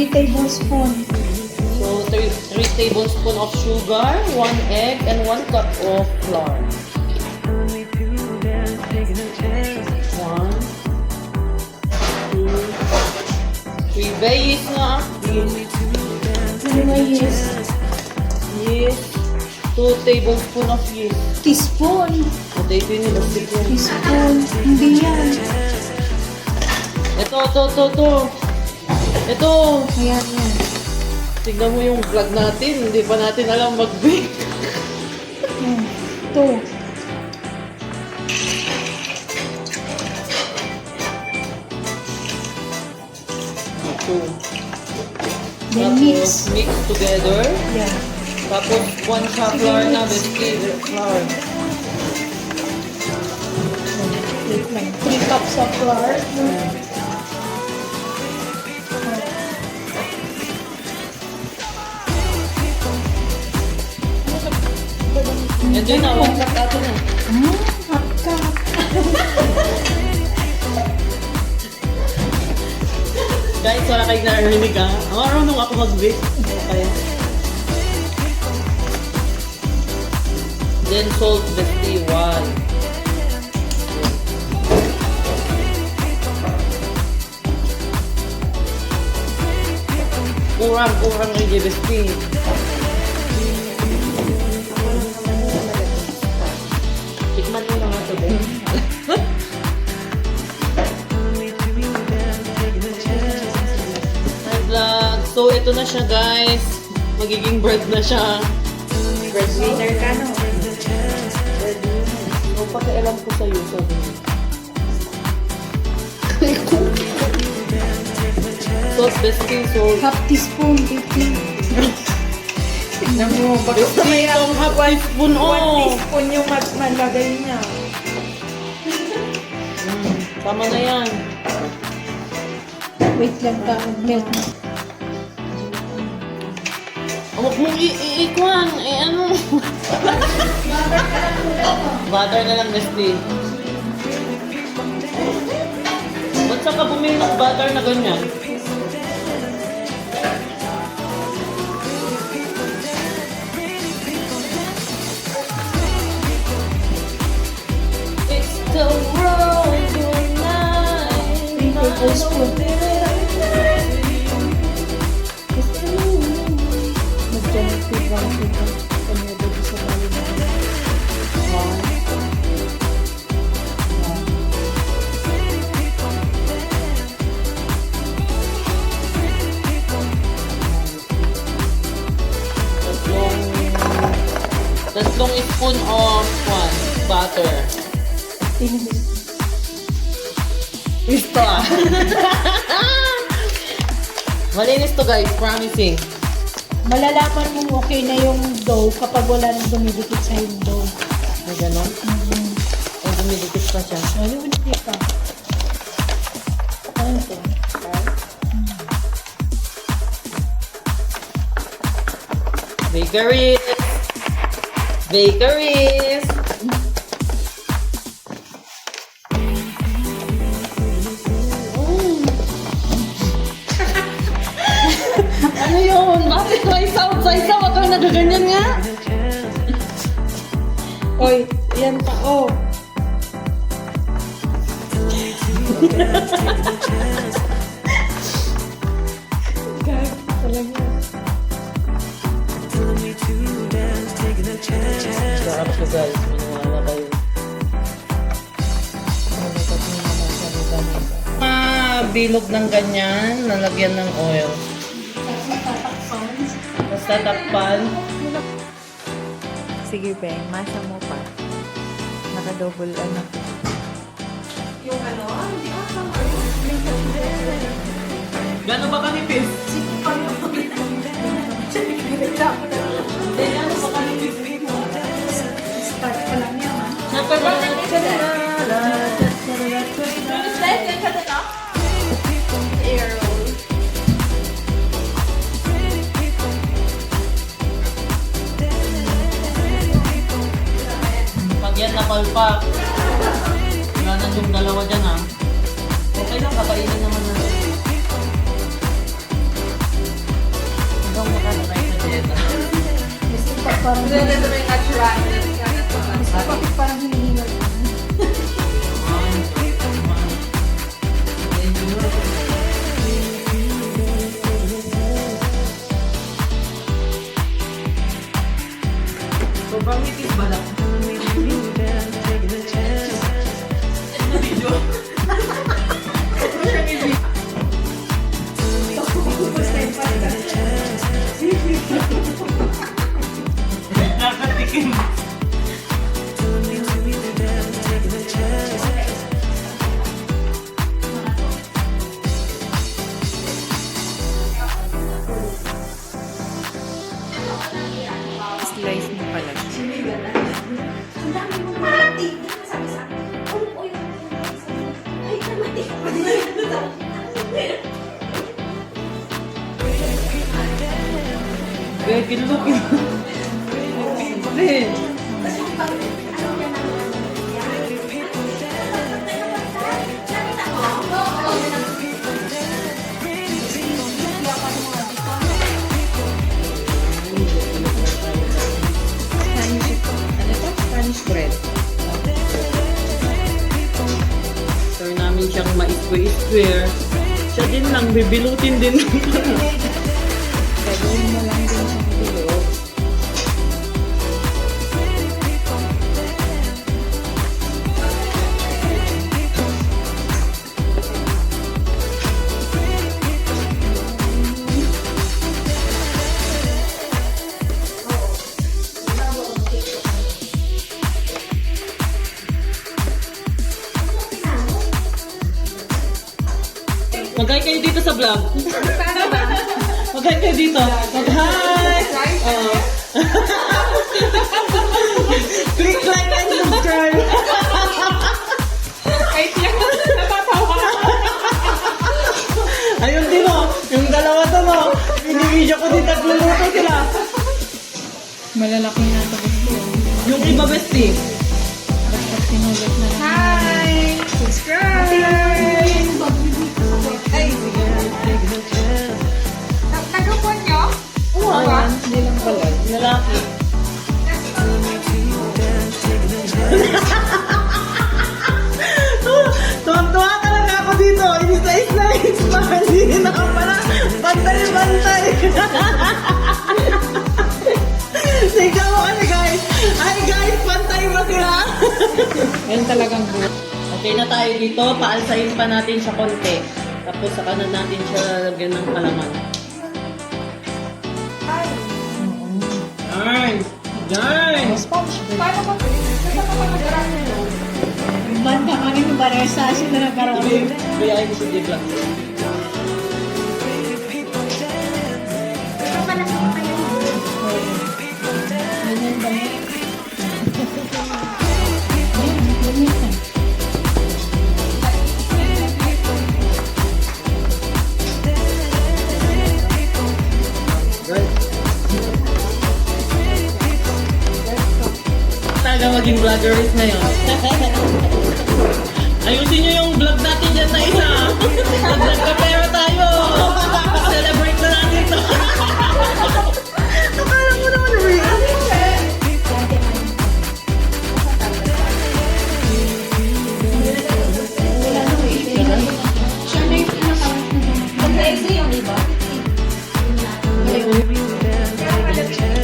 3 tablespoons. So, 3 tablespoons of sugar, 1 egg, and 1 cup of flour. 1, 2, 3. Bayis na. Ano ba yeast? Yeast. 2 tablespoons of yeast. Teaspoon. Ito yun yung bastik yan. Teaspoon. Hindi yan. Ito. Ito. Ayan yan. Tignan mo yung vlog natin. Hindi pa natin alam mag-bake. Ito. Ito. Then Tapos, mix together. Yeah. Tapos, 1 cup flour na, biscuit flour. Wait lang. 3 cups of flour. Ito yun na, 1 cup ato na. Half cup. Guys, wala kayong narinig ha. Marunong ako mag-bake. Okay. Then, salt, biscuit, 1. Kurang aja biskuit. Tikman mo mga ito, Ben. Hi, vlog. So, ito na siya, guys. Magiging bread na siya. Breadwinner ka, no? So, pakialam ko sa'yo, sabi niya. Salt, biscuit, salt. Half teaspoon, baking. Tignan mo, basta may Itong half teaspoon, 1 oh. teaspoon yung malagay niya. Tama na yan. Wait lang ka. Milk. Huwag mong iikwan. Ano? Butter na lang, Nestle. Ba't saan ka bumili ng butter na ganyan? It's the road tonight. 3 tablespoons. Mag-generate brown sugar. Kanya dito sa bali na. Tatlong spoon of butter. Ito ah. Malinis to guys, promising. Malalaman mong okay na yung dough kapag wala nang dumidikit sa yung dough. Ay, gano'n? Ay, dumidikit pa siya. Ano yung hindi pa? Ano ito? Bakeries! Bakeries! Ano yun? Bakit may sound sa isa? Huwag kang nagaganyan nga? Oy, yan pa. Oh. Gag, talaga. Sarap siya guys. Maniwala kayo. Bilog ng ganyan, nalagyan ng oil. Tapos tatakpan. Sige, Beng, masa mo pa. Naka-double ano. Gano'n ba kanipis? Hindi, ano ba kanipis? Start pa lang yan, ha? Siyempre ba? Pag yan napalpak, wala na yung dalawa dyan ha. Okay lang, kakainin naman na. parang Ito may natural. bakit parang hinihingal. Sobrang nipis ba lang? Nakatikim. Slice mo pala siya. Kaya kinulog yun. Hindi. Spanish bread. Sir namin siyang ma-square. Siya din lang, bibilutin din. Gagawin mo lang din sa bilog. Mag-hi kayo dito sa vlog. Mag-hi kayo dito. Mag-hi! Oo. Click like and subscribe. Ay, siya natatawa. Ayun din o. Yung dalawa to no. Binibidyo ko din nagluluto sila. Malalaki na ito. Yung iba bestie. Basta sinulit na lang. Hi! Subscribe! Ay, tagapon nyo? Ayan. Nilang balat. Lalaki. Tuwang-tuwa talaga ako dito. Inis pa. Hindi na ka pala. Bantay-bantay. Sigaw mo kami guys. Hi guys, pantay ba sila? Yan talagang buhat. Okay na tayo dito. Paalsahin pa natin siya konti. Tapos saka na natin siya lalagyan ng kalaman. Darn! Darn! Spanish bread. Paano ba ito? Saan ka pa nag-run? Banda kami ng baresa sila nagkaroon. Kaya ay gusto di vlog. Ganyan ba yun? Talaga maging vloggeries ngayon. Ayusin nyo yung vlog natin dyan na isa. Vlog ka pero tayo. Celebrate na natin to. Akala mo naman real. Siya na yung pinaka- Mag-exi yung iba? Balik.